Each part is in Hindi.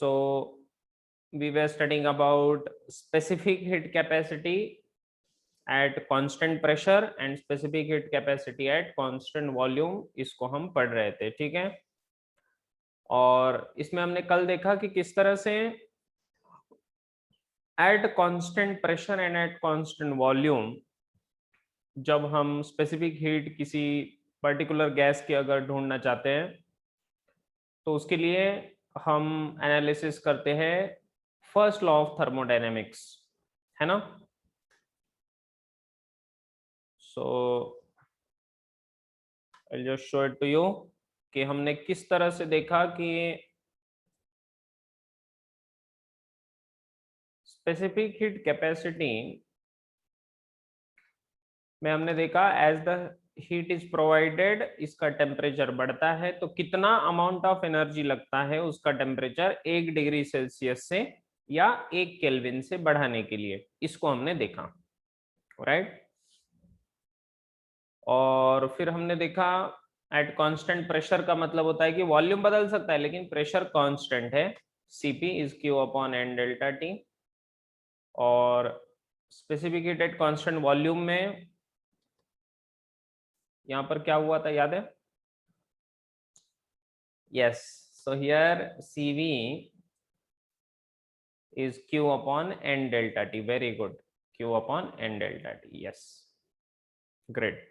So we were studying about specific heat capacity at constant pressure and specific heat capacity at constant volume, इसको हम पढ़ रहे थे, ठीक है। और इसमें हमने कल देखा कि किस तरह से eight constant pressure and eight constant volume जब हम स्पेसिफिक हीट किसी पर्टिकुलर गैस की अगर ढूंढना चाहते हैं तो उसके लिए हम एनालिसिस करते हैं फर्स्ट लॉ ऑफ थर्मोडायनेमिक्स, है ना। So I just show it to you कि हमने किस तरह से देखा कि स्पेसिफिक हीट कैपेसिटी में हमने देखा as the heat is provided इसका टेम्परेचर बढ़ता है तो कितना अमाउंट ऑफ एनर्जी लगता है उसका टेम्परेचर 1 डिग्री सेल्सियस से या 1 केल्विन से बढ़ाने के लिए, इसको हमने देखा, राइट। और फिर हमने देखा एट कांस्टेंट प्रेशर का मतलब होता है कि वॉल्यूम बदल सकता है लेकिन प्रेशर कांस्टेंट है, Cp is Q upon N delta T। और specific heat at constant volume में यहाँ पर क्या हुआ था याद है? Yes, so here Cv is Q upon N delta T. Very good. Q upon N delta T. Yes. Great.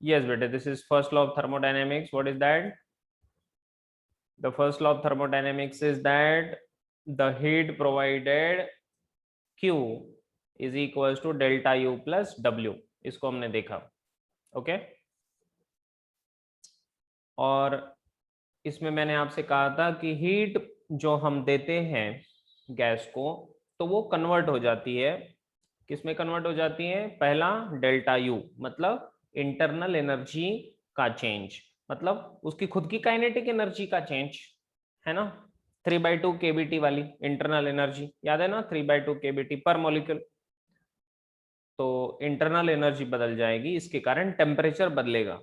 Yes, beta. This is first law of thermodynamics. What is that? The first law of thermodynamics is that the heat provided Q is equals to delta U plus W. इसको हमने देखा, ओके। और इसमें मैंने आपसे कहा था कि हीट जो हम देते हैं गैस को तो वो कन्वर्ट हो जाती है, किसमें कन्वर्ट हो जाती है? पहला डेल्टा यू मतलब इंटरनल एनर्जी का चेंज, मतलब उसकी खुद की काइनेटिक एनर्जी का चेंज, है ना। 3/2 केबीटी वाली इंटरनल एनर्जी याद है ना, 3/2 केबीटी पर मॉलिक्यूल। तो इंटरनल एनर्जी बदल जाएगी, इसके कारण टेम्परेचर बदलेगा।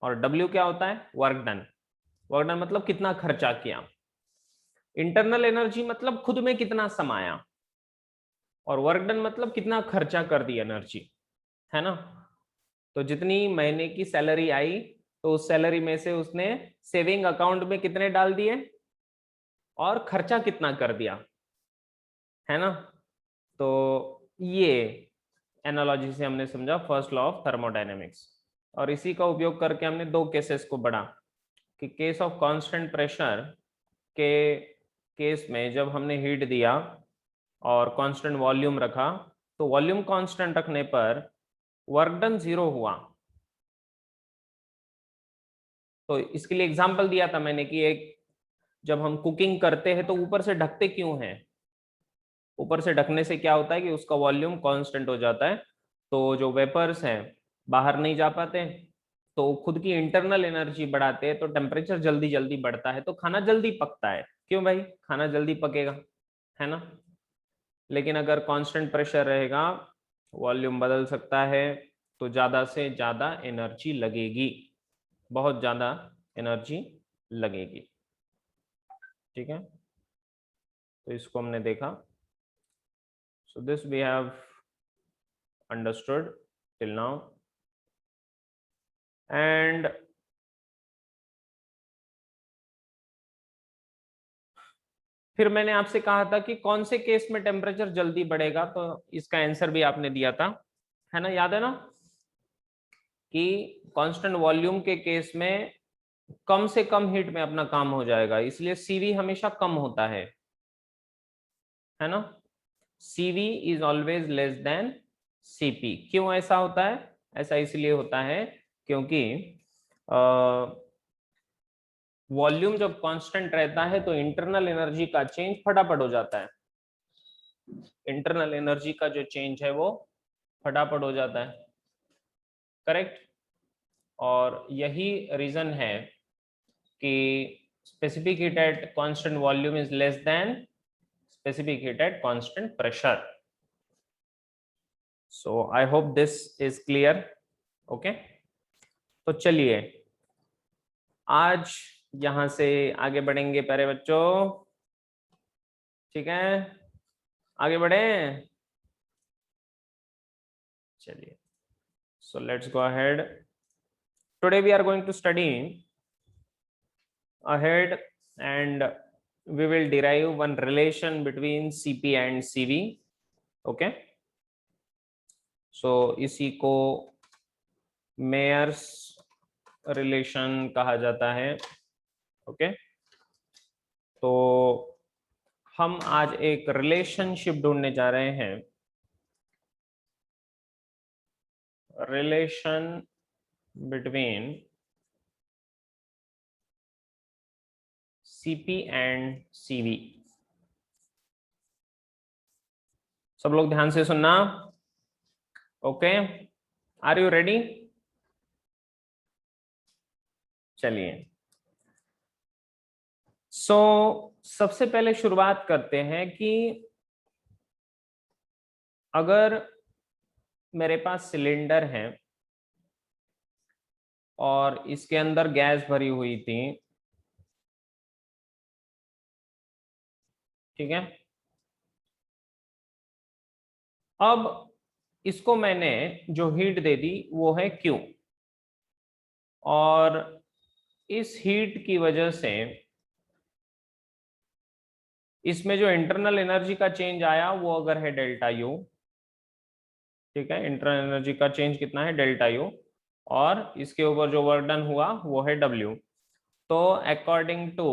और W क्या होता है? Work done. वर्क डन मतलब कितना खर्चा किया। इंटरनल एनर्जी मतलब खुद में कितना समाया, और वर्क डन मतलब कितना खर्चा कर दी एनर्जी, है ना। तो जितनी महीने की सैलरी आई तो उस सैलरी में से उसने सेविंग अकाउंट में कितने डाल दिए और खर्चा कितना कर दिया, है ना। तो ये एनालॉजी से हमने समझा फर्स्ट लॉ ऑफ थर्मोडायनेमिक्स। और इसी का उपयोग करके हमने दो केसेस को पढ़ा कि केस ऑफ कांस्टेंट प्रेशर के केस में जब हमने हीट दिया और कांस्टेंट वॉल्यूम रखा तो वॉल्यूम कांस्टेंट रखने पर वर्क डन 0 हुआ। तो इसके लिए एग्जांपल दिया था मैंने कि एक जब हम कुकिंग करते हैं तो ऊपर से ढकते क्यों हैं? ऊपर से ढकने से क्या होता है कि उसका वॉल्यूम कांस्टेंट हो जाता है, तो जो वेपर्स हैं बाहर नहीं जा पाते, तो खुद की इंटरनल एनर्जी बढ़ाते हैं तो टेम्परेचर जल्दी जल्दी बढ़ता है, तो खाना जल्दी पकता है। क्यों भाई? खाना जल्दी पकेगा, है ना। लेकिन अगर कांस्टेंट प्रेशर रहेगा, वॉल्यूम बदल सकता है, तो ज्यादा से ज्यादा एनर्जी लगेगी, बहुत ज्यादा एनर्जी लगेगी, ठीक है। तो इसको हमने देखा। So this we have understood till now. And फिर मैंने आपसे कहा था कि कौन से केस में टेम्परेचर जल्दी बढ़ेगा, तो इसका आंसर भी आपने दिया था, है ना, याद है ना, कि कांस्टेंट वॉल्यूम के केस में कम से कम हीट में अपना काम हो जाएगा, इसलिए सीवी हमेशा कम होता है ना। CV is always less than CP. क्यों ऐसा होता है? ऐसा इसलिए होता है क्योंकि वॉल्यूम जब कांस्टेंट रहता है तो इंटरनल एनर्जी का चेंज फटाफट हो जाता है। इंटरनल एनर्जी का जो चेंज है वो फटाफट हो जाता है, करेक्ट। और यही रीजन है कि specific heat at constant volume is less than specific heat at constant pressure. So I hope this is clear, okay. तो चलिए आज यहां से आगे बढ़ेंगे प्यारे बच्चों, ठीक है, आगे बढ़े, चलिए। So let's go ahead. Today we are going to study ahead, and we will derive one relation between Cp and Cv. okay, so इसी को मेयर्स रिलेशन कहा जाता है। ओके, तो हम आज एक रिलेशनशिप ढूंढने जा रहे हैं, relation between Cp and Cv। सब लोग ध्यान से सुनना। Okay, are you ready? चलिए, सबसे पहले शुरुआत करते हैं कि अगर मेरे पास सिलेंडर है और इसके अंदर गैस भरी हुई थी, ठीक है, अब इसको मैंने जो हीट दे दी वो है Q, और इस हीट की वजह से इसमें जो इंटरनल एनर्जी का चेंज आया वो अगर है डेल्टा यू, ठीक है, इंटरनल एनर्जी का चेंज कितना है, डेल्टा यू, और इसके ऊपर जो वर्क डन हुआ वो है W। तो according to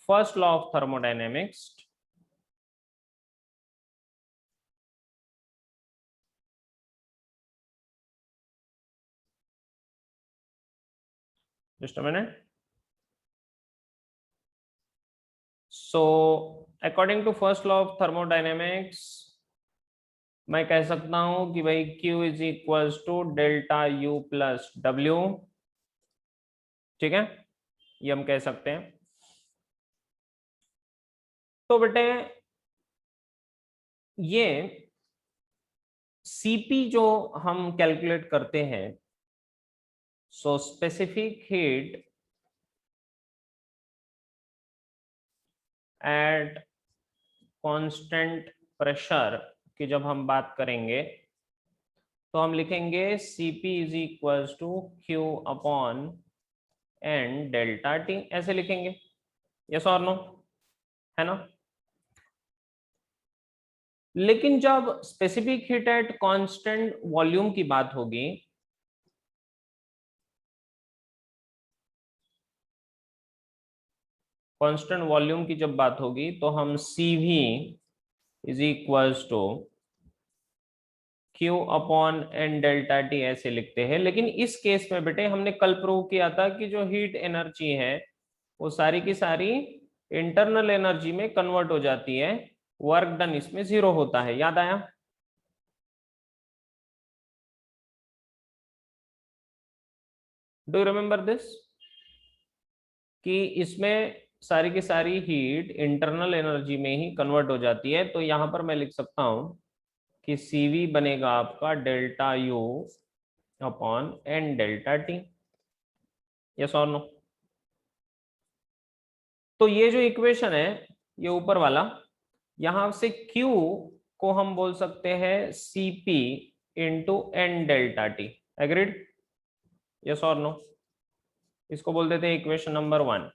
first law of thermodynamics, just a minute, so according to first law of thermodynamics मैं कह सकता हूं कि भाई Q is equals to delta U plus W, ठीक है, ये हम कह सकते हैं। तो बेटे ये Cp जो हम कैलकुलेट करते हैं, so specific heat at constant pressure की जब हम बात करेंगे तो हम लिखेंगे Cp is equals to Q upon n delta T, ऐसे लिखेंगे, यस और नो, है ना। लेकिन जब specific heat at constant volume की बात होगी, कांस्टेंट वॉल्यूम की जब बात होगी तो हम Cv is equals to Q upon n delta T ऐसे लिखते हैं। लेकिन इस केस में बेटे हमने कल प्रूव किया था कि जो हीट एनर्जी है वो सारी की सारी इंटरनल एनर्जी में कन्वर्ट हो जाती है, वर्क डन इसमें 0 होता है, याद आया? डू यू रिमेम्बर दिस, कि इसमें सारी की सारी हीट इंटरनल एनर्जी में ही कन्वर्ट हो जाती है। तो यहां पर मैं लिख सकता हूं कि Cv बनेगा आपका delta U upon n delta T, yes और नो। तो ये जो इक्वेशन है, ये ऊपर वाला, यहां से Q को हम बोल सकते हैं Cp into n delta T, agreed, yes और नो। इसको बोल देते हैं इक्वेशन नंबर 1।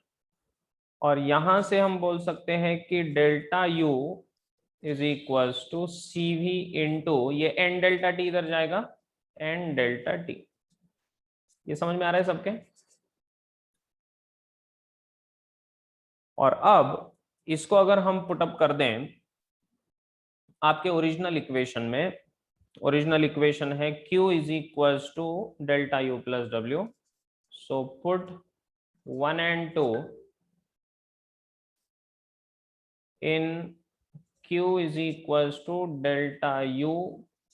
और यहां से हम बोल सकते हैं कि delta U is equals to Cv into ये एन डेल्टा टी इधर जाएगा, एन डेल्टा टी। ये समझ में आ रहा है सबके? और अब इसको अगर हम पुटअप कर दें आपके ओरिजिनल इक्वेशन में, ओरिजिनल इक्वेशन है Q is equals to delta U plus W, so put 1 and 2 in Q is equals to delta U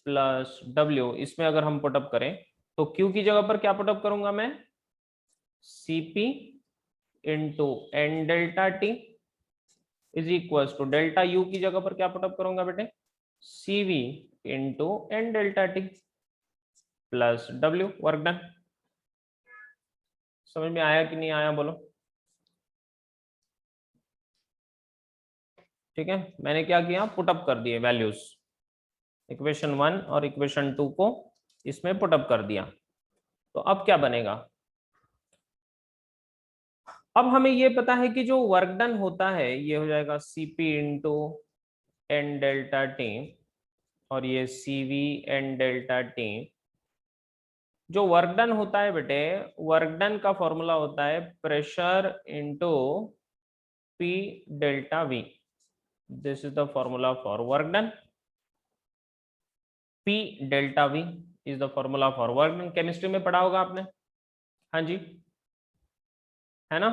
plus W। इसमें अगर हम पुटअप करें तो Q की जगह पर क्या पुटअप करूंगा मैं, Cp into n delta T is equals to delta U की जगह पर क्या पुटअप करूंगा बेटे, Cv into n delta T plus W, work done. समझ में आया कि नहीं आया बोलो। ठीक है, मैंने क्या किया, पुटअप कर दिए वैल्यूज, इक्वेशन 1 और इक्वेशन 2 को इसमें पुटअप कर दिया। तो अब क्या बनेगा, अब हमें ये पता है कि जो वर्क डन होता है ये हो जाएगा Cp into n delta T, और ये Cv एन डेल्टा टी। जो वर्क डन होता है बेटे, वर्क डन का फॉर्मूला होता है pressure into P delta V. This is the formula for work done. P delta V is the formula for work done. Chemistry में पढ़ा होगा आपने, हाँ जी, है ना।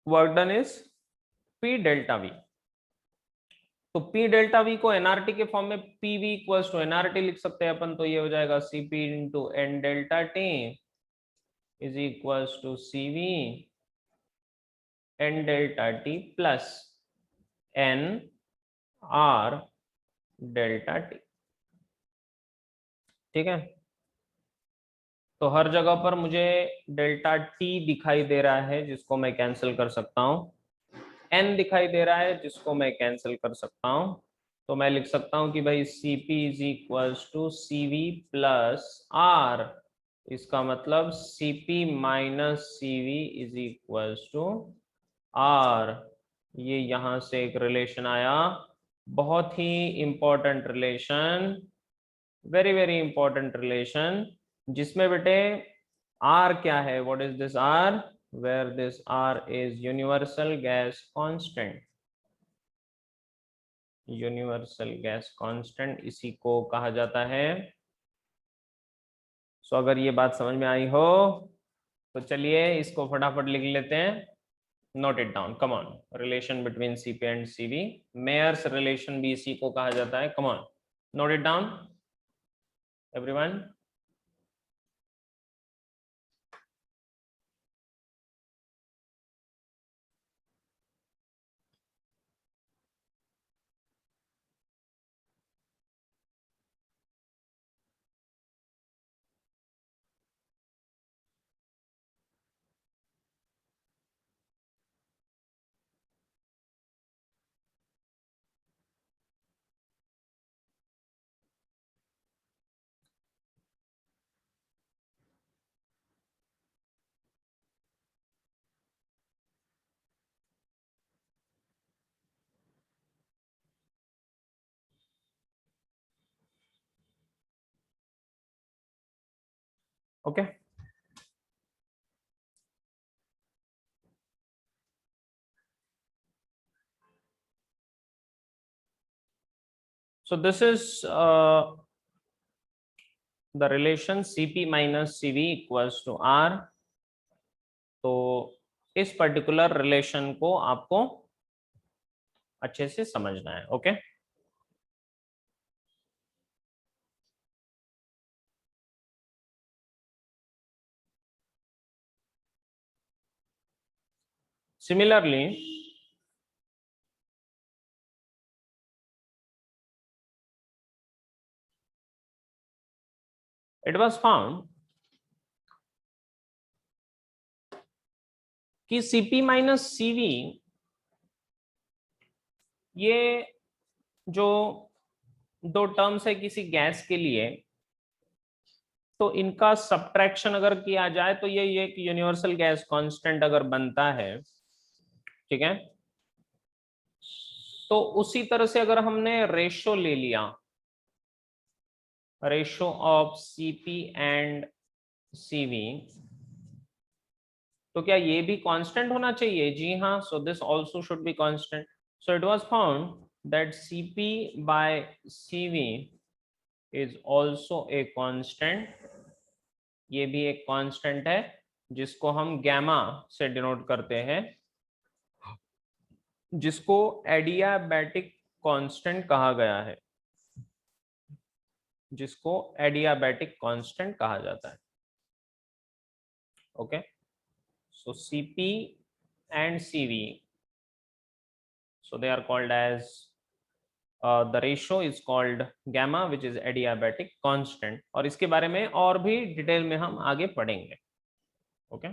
Work done is P delta V. तो P डेल्टा V को एनआरटी के फॉर्म में PV इक्वल्स टू एनआरटी लिख सकते हैं अपन। तो ये हो जाएगा Cp into n delta T is equals to CV n delta T plus n R delta T. ठीक है, तो हर जगह पर मुझे डेल्टा टी दिखाई दे रहा है जिसको मैं कैंसिल कर सकता हूँ, एन दिखाई दे रहा है जिसको मैं कैंसिल कर सकता हूँ। तो मैं लिख सकता हूँ कि भाई Cp is equals to CV plus R. इसका मतलब Cp minus CV is equals to R. ये यहां से एक रिलेशन आया, बहुत ही important relation, very very important relation, जिसमें बेटे आर क्या है, what is this R, where this R is universal gas constant. Universal gas constant इसी को कहा जाता है। सो अगर ये बात समझ में आई हो तो चलिए इसको फटाफट लिख लेते हैं। Note it down, come on. Relation between Cp and Cv, Mayer's relation भी इसी को कहा जाता है। Come on, note it down everyone. Okay, so this is the relation Cp minus Cv equals to R। तो इस पर्टिकुलर रिलेशन को आपको अच्छे से समझना है। Okay, similarly it was found कि Cp माइनस Cv, ये जो दो टर्म्स है किसी गैस के लिए, तो इनका सब्ट्रैक्शन अगर किया जाए तो ये एक यूनिवर्सल गैस कांस्टेंट अगर बनता है, ठीक है। तो उसी तरह से अगर हमने रेशो ले लिया, ratio of Cp and Cv, तो क्या ये भी कांस्टेंट होना चाहिए? जी हाँ, so this also should be constant. So it was found that Cp by Cv is also a constant. ये भी एक कांस्टेंट है जिसको हम गैमा से डिनोट करते हैं, जिसको एडियाबैटिक कांस्टेंट कहा गया है, जिसको एडियाबैटिक कांस्टेंट कहा जाता है। Okay, so Cp and Cv, so they are called as the ratio is called gamma which is adiabatic constant। और इसके बारे में और भी डिटेल में हम आगे पढ़ेंगे। Okay.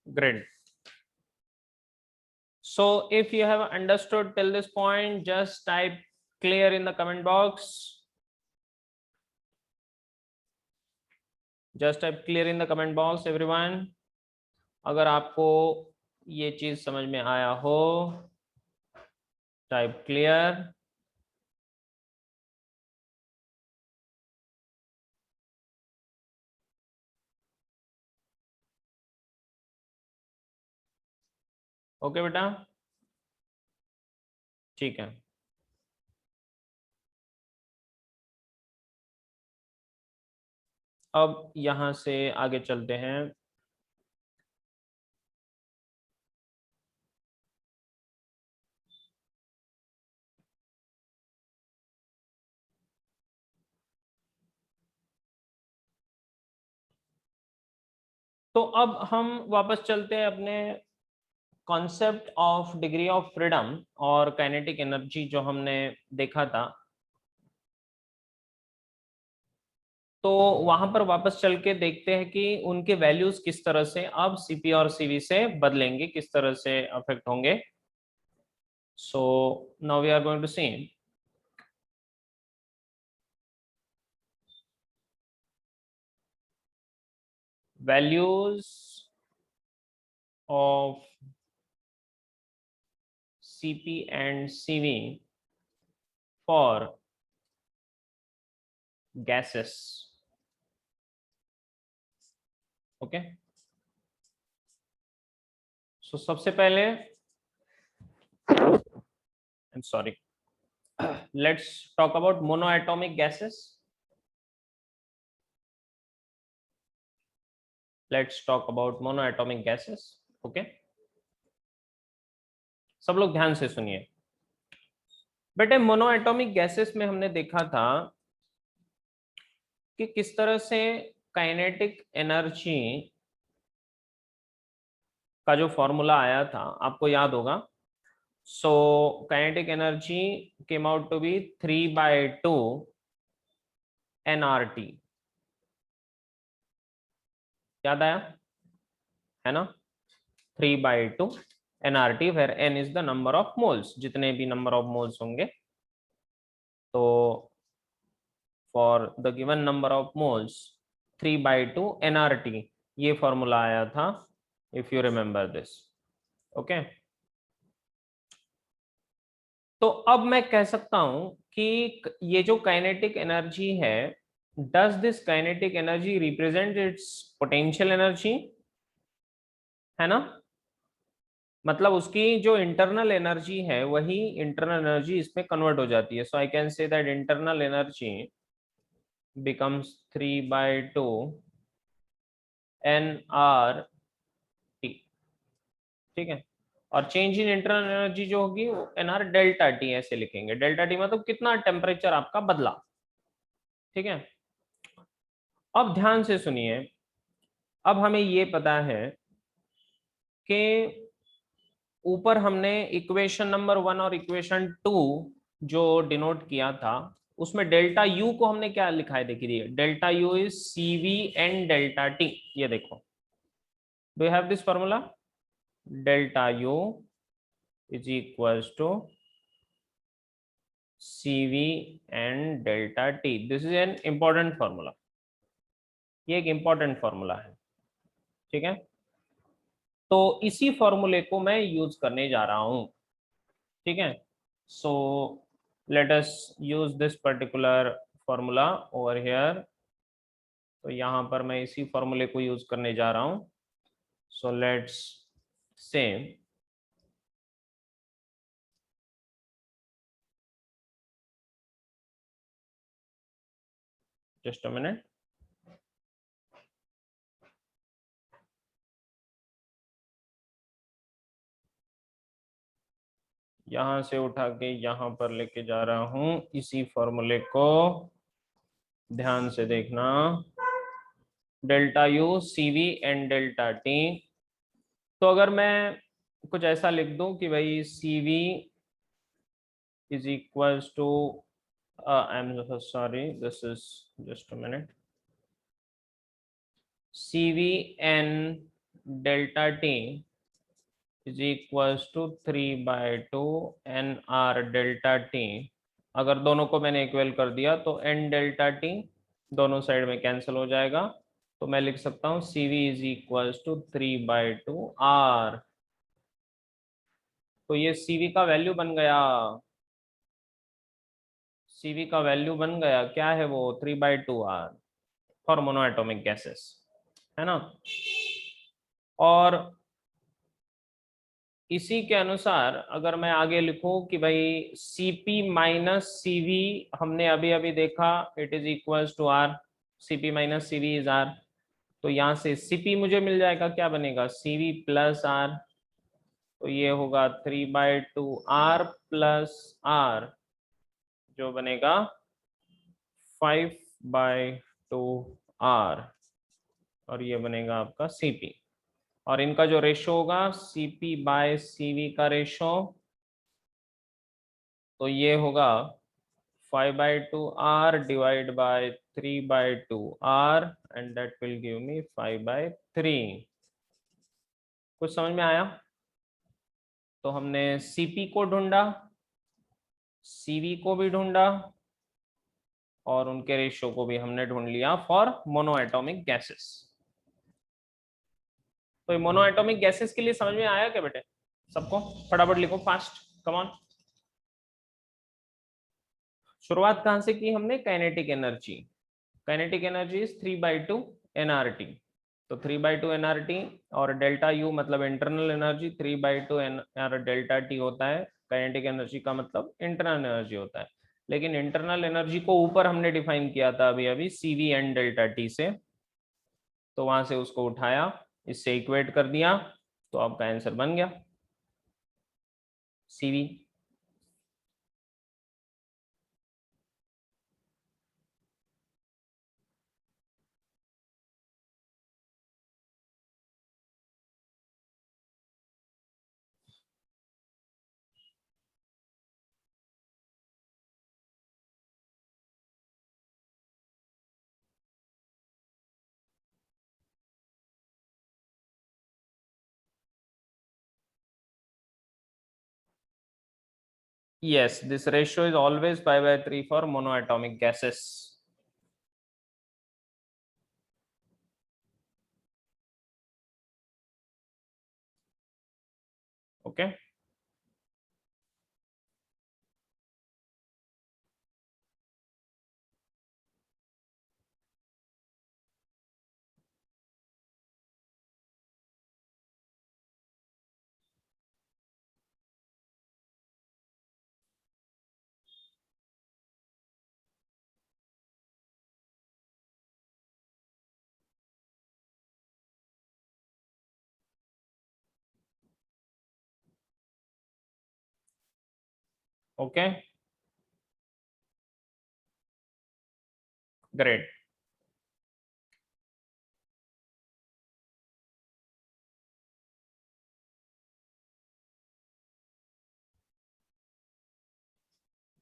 Great. So if you have understood till this point, just type clear in the comment box. Just type clear in the comment box, everyone. अगर आपको ये चीज समझ में आया हो, टाइप क्लियर। ओके बेटा, ठीक है। अब यहां से आगे चलते हैं। तो अब हम वापस चलते हैं अपने concept of degree of freedom और काइनेटिक एनर्जी जो हमने देखा था। तो वहां पर वापस चल के देखते हैं कि उनके वैल्यूज किस तरह से अब सीपी और सीवी से बदलेंगे, किस तरह से अफेक्ट होंगे। So now we are going to see values of CP and CV for gases. Okay. So सबसे पहले, I am sorry, let's talk about monoatomic gases. Let's talk about monoatomic gases. Okay, सब लोग ध्यान से सुनिए बेटे। मोनोएटॉमिक गैसेस में हमने देखा था कि किस तरह से काइनेटिक एनर्जी का जो फॉर्मूला आया था आपको याद होगा। So kinetic energy came out to be 3/2 nRT। याद आया है ना? 3/2 nRT, where n is the number of moles, जितने भी नंबर ऑफ मोल्स होंगे। तो for the given number of moles 3/2 nRT, ये फॉर्मूला आया था, if you remember this. Okay, तो अब मैं कह सकता हूं कि ये जो काइनेटिक एनर्जी है, does this kinetic energy represent it's potential energy, है ना? मतलब उसकी जो इंटरनल एनर्जी है वही इंटरनल एनर्जी इसमें कन्वर्ट हो जाती है। So I can say that internal energy becomes 3/2 nRT। ठीक है, और चेंज इन इंटरनल एनर्जी जो होगी वो nR डेल्टा टी ऐसे लिखेंगे। डेल्टा टी मतलब कितना टेम्परेचर आपका बदला। ठीक है, अब ध्यान से सुनिए। अब हमें ये पता है कि ऊपर हमने इक्वेशन नंबर 1 और इक्वेशन 2 जो डिनोट किया था, उसमें डेल्टा यू को हमने क्या लिखा है, देखिए delta U is CV and delta T. ये देखो, do you have this formula? Delta U is equals to CV and delta T. This is an important formula, ये एक इंपॉर्टेंट फॉर्मूला है। ठीक है, तो इसी फॉर्मूले को मैं यूज करने जा रहा हूं। ठीक है, so let us use this particular formula over here. तो यहाँ पर मैं इसी फॉर्मूले को यूज करने जा रहा हूँ। So let's say just a minute. यहां से उठा के यहां पर लेके जा रहा हूं। इसी फॉर्मूले को ध्यान से देखना, delta U C V and delta T. तो अगर मैं कुछ ऐसा लिख दूं कि भाई C V is equals to, I am sorry, this is just a minute, C V N delta T is equals to 3/2 N R delta T. अगर दोनों को मैंने इक्वल कर दिया तो एन डेल्टा टी दोनों साइड में कैंसिल हो जाएगा। तो मैं लिख सकता हूँ C V is equals to 3/2 R. तो ये सी वी का वैल्यू बन गया, सी वी का वैल्यू बन गया, क्या है वो, 3/2 आर फॉर मोनोएटॉमिक गैसेस, है ना। और इसी के अनुसार अगर मैं आगे लिखूं कि भाई Cp माइनस Cv, हमने अभी अभी देखा it is equals to R, Cp minus Cv is R. तो यहां से Cp मुझे मिल जाएगा, क्या बनेगा, Cv प्लस आर। तो ये होगा 3/2 आर प्लस आर, जो बनेगा 5/2 आर, और ये बनेगा आपका Cp। और इनका जो रेशो होगा Cp बाय Cv का रेशो, तो ये होगा 5/2 R divide by 3/2 R, and that will give me 5/3। कुछ समझ में आया? तो हमने Cp को ढूंढा, Cv को भी ढूंढा, और उनके रेशियो को भी हमने ढूंढ लिया फॉर मोनोएटॉमिक गैसेस। तो मोनोएटॉमिक गैसेस के लिए समझ में आया क्या बेटे सबको? फटाफट लिखो, फास्ट, कम ऑन। शुरुआत कहां से की हमने, kinetic energy. Kinetic energy is 3/2 nRT। तो 3/2 nRT, और डेल्टा यू मतलब internal energy, 3/2 nr delta T होता है। काइनेटिक एनर्जी का मतलब इंटरनल एनर्जी होता है, लेकिन इंटरनल एनर्जी को ऊपर हमने डिफाइन किया था अभी अभी CV एन डेल्टा टी से। तो वहां से उसको उठाया, इससे इक्वेट कर दिया, तो आपका आंसर बन गया CV। Yes, this ratio is always 5/3 for monoatomic gases. Okay. Okay. Great.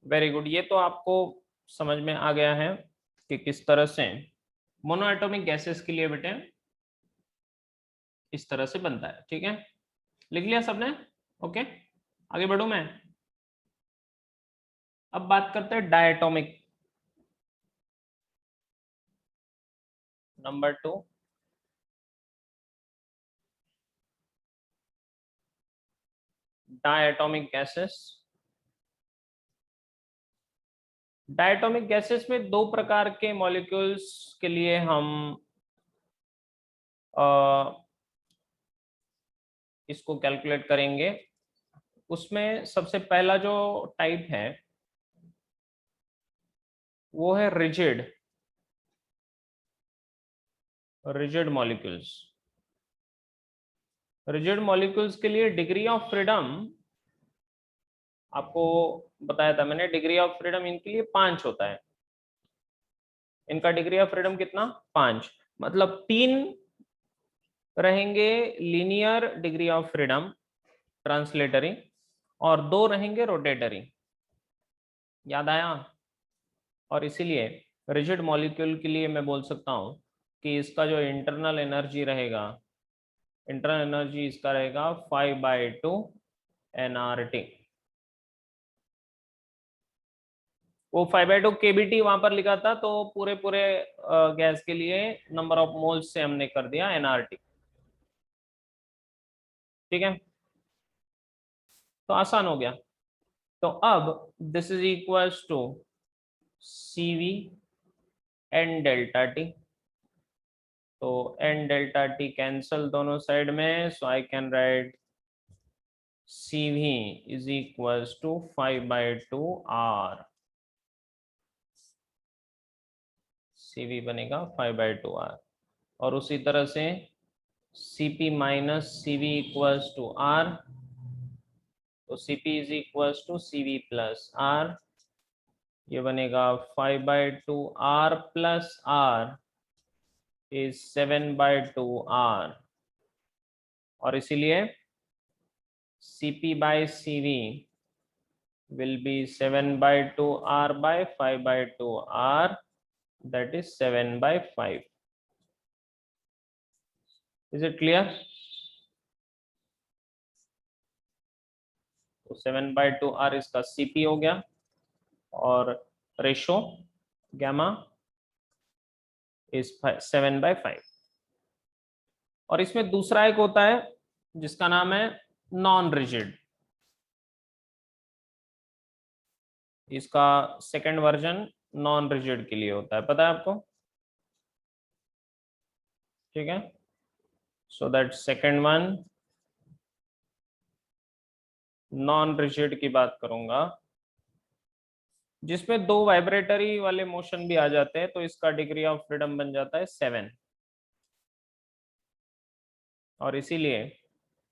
Very good. ये तो आपको समझ में आ गया है कि किस तरह से मोनोएटॉमिक गैसेस के लिए बेटे इस तरह से बनता है। ठीक है, लिख लिया सबने? ओके, आगे बढ़ू मैं। अब बात करते हैं diatomic. Number 2, diatomic gases. Diatomic gases में दो प्रकार के मॉलिक्यूल्स के लिए हम इसको कैलकुलेट करेंगे। उसमें सबसे पहला जो टाइप है वो है rigid, rigid molecules. Rigid molecules के लिए डिग्री ऑफ फ्रीडम आपको बताया था मैंने, डिग्री ऑफ फ्रीडम इनके लिए 5 होता है। इनका डिग्री ऑफ फ्रीडम कितना? 5। मतलब 3 रहेंगे linear degree of freedom translatory, और 2 रहेंगे रोटेटरी। याद आया? और इसीलिए रिजिड मॉलिक्यूल के लिए मैं बोल सकता हूं कि इसका जो इंटरनल एनर्जी रहेगा, इंटरनल एनर्जी इसका रहेगा 5/2 nRT। वो 5/2 kBT वहां पर लिखा था, तो पूरे पूरे गैस के लिए नंबर ऑफ मोल्स से हमने कर दिया nRT। ठीक है, तो आसान हो गया। तो अब this is equals to CV n delta T. तो n डेल्टा टी कैंसल दोनों साइड में, so I can write CV is equals to 5/2 R। CV बनेगा 5/2 R। और उसी तरह से CP minus CV equals to R, तो CP is equals to CV plus R। ये बनेगा 5/2 R plus R is 7/2 R। और इसीलिए CP by CV will be 7/2 R by 5/2 R, that is 7/5। Is it clear? तो 7/2 R इसका CP हो गया, और रेशो गैमा इज 7/5। और इसमें दूसरा एक होता है जिसका नाम है नॉन रिजिड। इसका सेकंड वर्जन नॉन रिजिड के लिए होता है, पता है आपको? ठीक है, so that second one non rigid की बात करूंगा, जिसमें 2 वाइब्रेटरी वाले मोशन भी आ जाते हैं, तो इसका डिग्री ऑफ फ्रीडम बन जाता है 7। और इसीलिए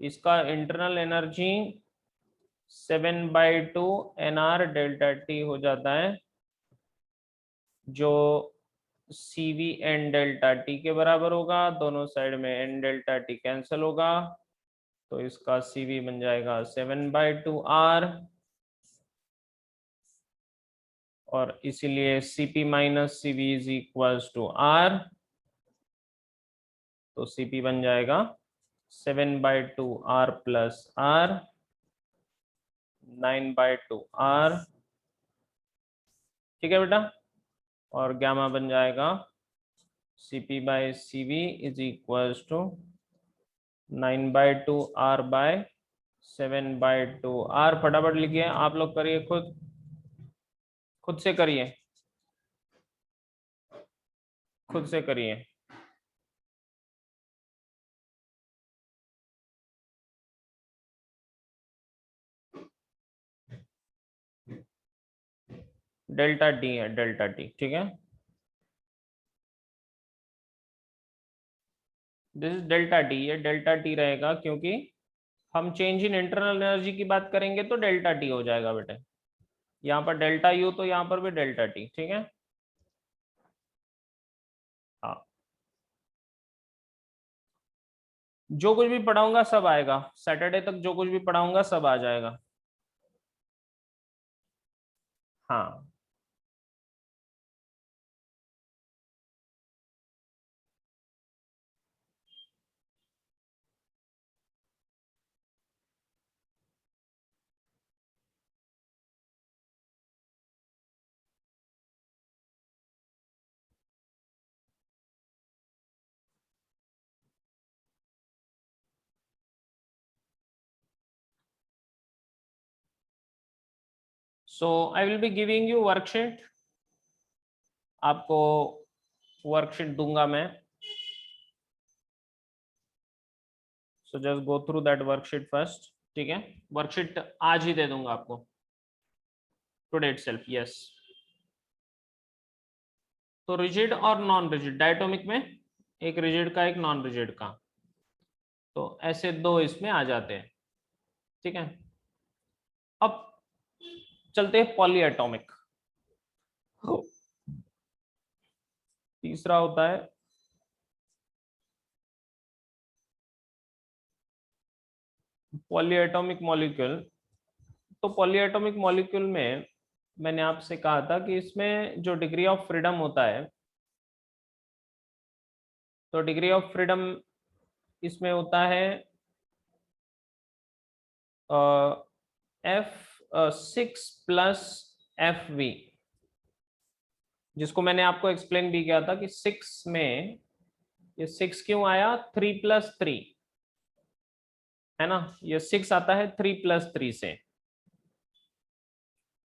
इसका internal energy 7/2 nR delta T हो जाता है, जो CV n डेल्टा टी के बराबर होगा। दोनों साइड में n डेल्टा टी कैंसिल होगा, तो इसका CV बन जाएगा 7/2 R। और इसीलिए CP minus CV is equals to R। तो CP बन जाएगा 7/2 R प्लस R, 9/2 R। ठीक है बेटा, और गामा बन जाएगा CP by CV is equals to 9/2 R by 7/2 R। फटाफट लिखिए, आप लोग करिए, खुद से करिए, खुद से करिए। डेल्टा टी है, डेल्टा टी। ठीक है, दिस इज डेल्टा टी। ये डेल्टा टी रहेगा क्योंकि हम चेंज इन इंटरनल एनर्जी की बात करेंगे तो डेल्टा टी हो जाएगा बेटे। यहाँ पर डेल्टा यू, तो यहाँ पर भी डेल्टा टी। ठीक है, हाँ, जो कुछ भी पढ़ाऊंगा सब आएगा, सैटरडे तक जो कुछ भी पढ़ाऊंगा सब आ जाएगा। हाँ, so I will be giving you worksheet. आपको वर्कशीट दूंगा मैं, so just go through that worksheet first. ठीक है, वर्कशीट आज ही दे दूंगा आपको, टुडे इटसेल्फ। यस, तो रिजिड और नॉन रिजिड डायटोमिक में, एक रिजिड का एक नॉन रिजिड का, तो ऐसे 2 इसमें आ जाते हैं। ठीक है, अब चलते हैं पॉलीएटॉमिक। तीसरा होता है पॉलीएटॉमिक मॉलिक्यूल। तो पॉलीएटॉमिक मॉलिक्यूल में मैंने आपसे कहा था कि इसमें जो डिग्री ऑफ फ्रीडम होता है, तो डिग्री ऑफ फ्रीडम इसमें होता है F6 + FV, जिसको मैंने आपको एक्सप्लेन भी किया था कि 6 में ये 6 क्यों आया, 3 + 3 है ना, ये 6 आता है 3 + 3 से।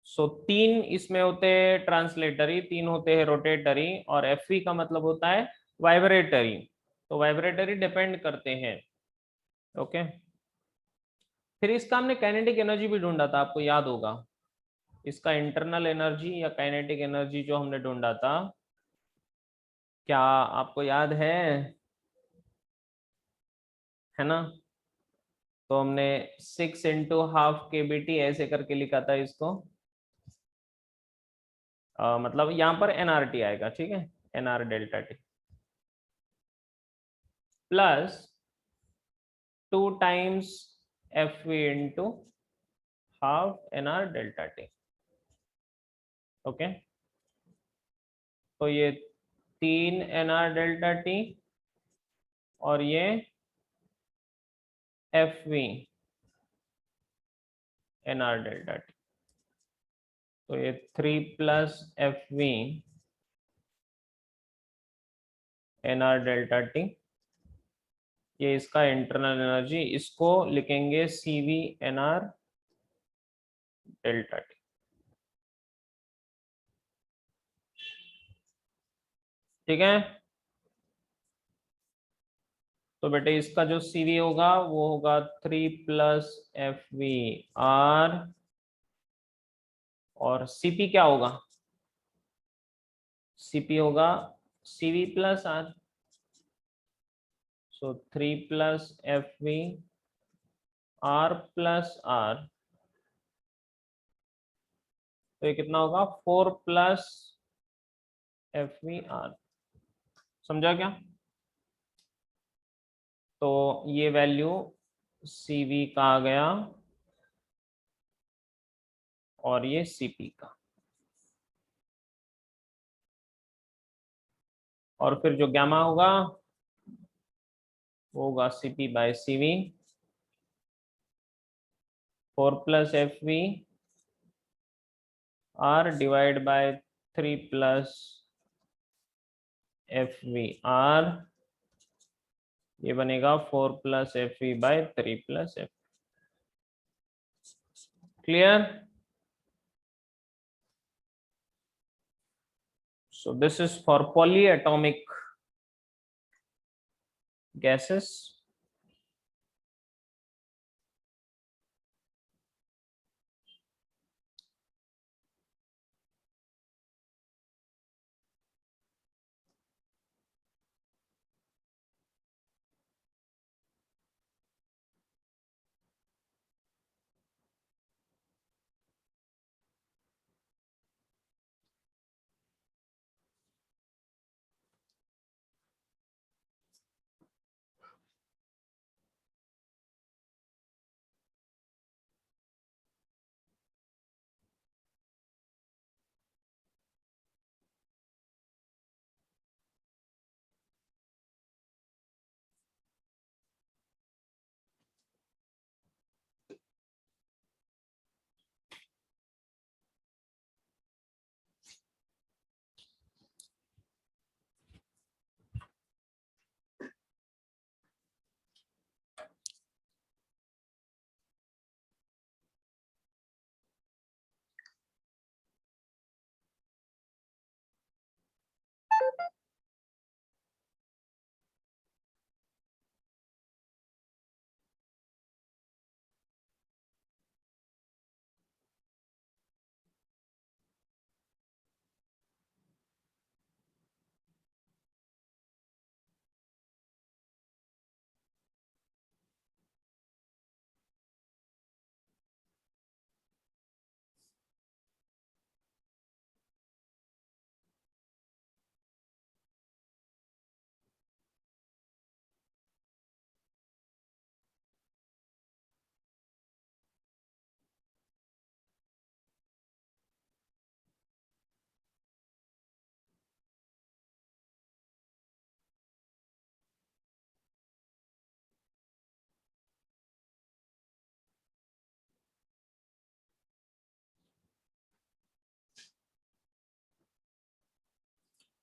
सो 3 इसमें होते हैं ट्रांसलेटरी, 3 होते हैं रोटेटरी, और एफवी का मतलब होता है वाइब्रेटरी। तो वाइब्रेटरी डिपेंड करते हैं। ओके, फिर इसका हमने काइनेटिक एनर्जी भी ढूंढा था, आपको याद होगा। इसका इंटरनल एनर्जी या काइनेटिक एनर्जी जो हमने ढूंढा था, क्या आपको याद है ना? तो हमने 6 × ½ KBT ऐसे करके लिखा था इसको। मतलब यहाँ पर एनआरटी आएगा, ठीक है, nR delta T plus 2 × FV × ½ NR delta T. Okay, तो ये 3 NR डेल्टा टी और ये FV NR डेल्टा टी। तो ये 3 + FV NR डेल्टा टी, ये इसका इंटरनल एनर्जी, इसको लिखेंगे CV NR डेल्टा टी। ठीक है, तो बेटे इसका जो CV होगा वो होगा 3 + FVR, और CP क्या होगा? CP होगा CV + R। सो 3 + FVR + R, तो ये कितना होगा? 4 + FVR। समझा क्या? तो ये वैल्यू CV का आ गया और ये CP का, और फिर जो गामा होगा वो होगा CP/CV, 4 + FVR divide by 3 + FVR, ये बनेगा 4 + FV/3 + F। Clear? So this is for polyatomic gases.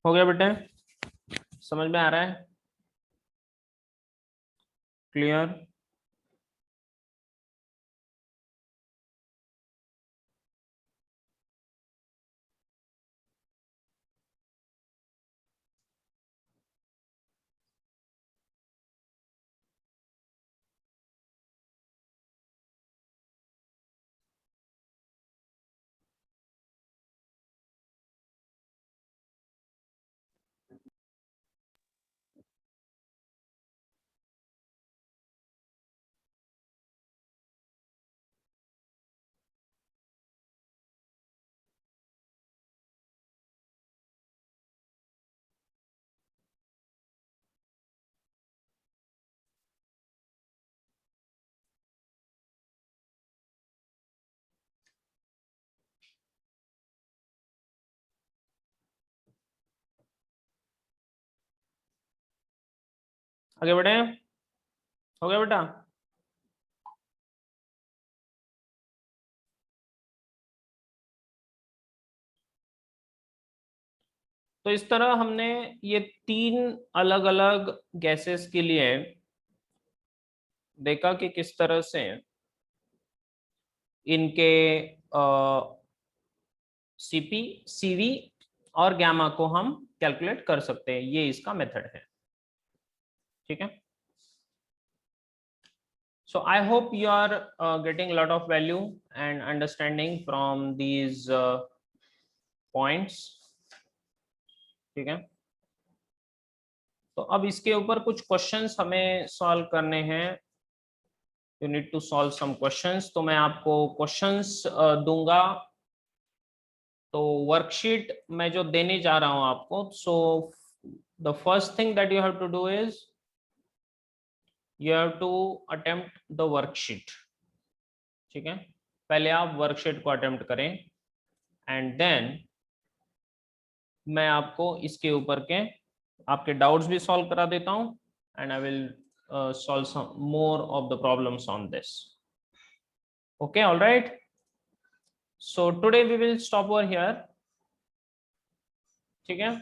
हो गया बेटे, समझ में आ रहा है? क्लियर? आगे बढ़े? हो गया बेटा? तो इस तरह हमने ये 3 अलग अलग गैसेस के लिए देखा कि किस तरह से इनके सीपी, सीवी और गैमा को हम कैलकुलेट कर सकते हैं। ये इसका मेथड है, ठीक है। So I hope you are getting a lot of value and understanding from these points, ठीक है। तो अब इसके ऊपर कुछ क्वेश्चंस हमें सॉल्व करने हैं। You need to solve some questions. तो मैं आपको क्वेश्चंस दूंगा। तो वर्कशीट मैं जो देने जा रहा हूं आपको, so the first thing that you have to do is you have to attempt the worksheet, ठीक है। पहले आप वर्कशीट को अटेम्प्ट करें एंड देन मैं आपको इसके ऊपर के आपके डाउट्स भी सॉल्व करा देता हूं and I will solve some more of the problems on this. Okay, all right. So today we will stop over here, ठीक है।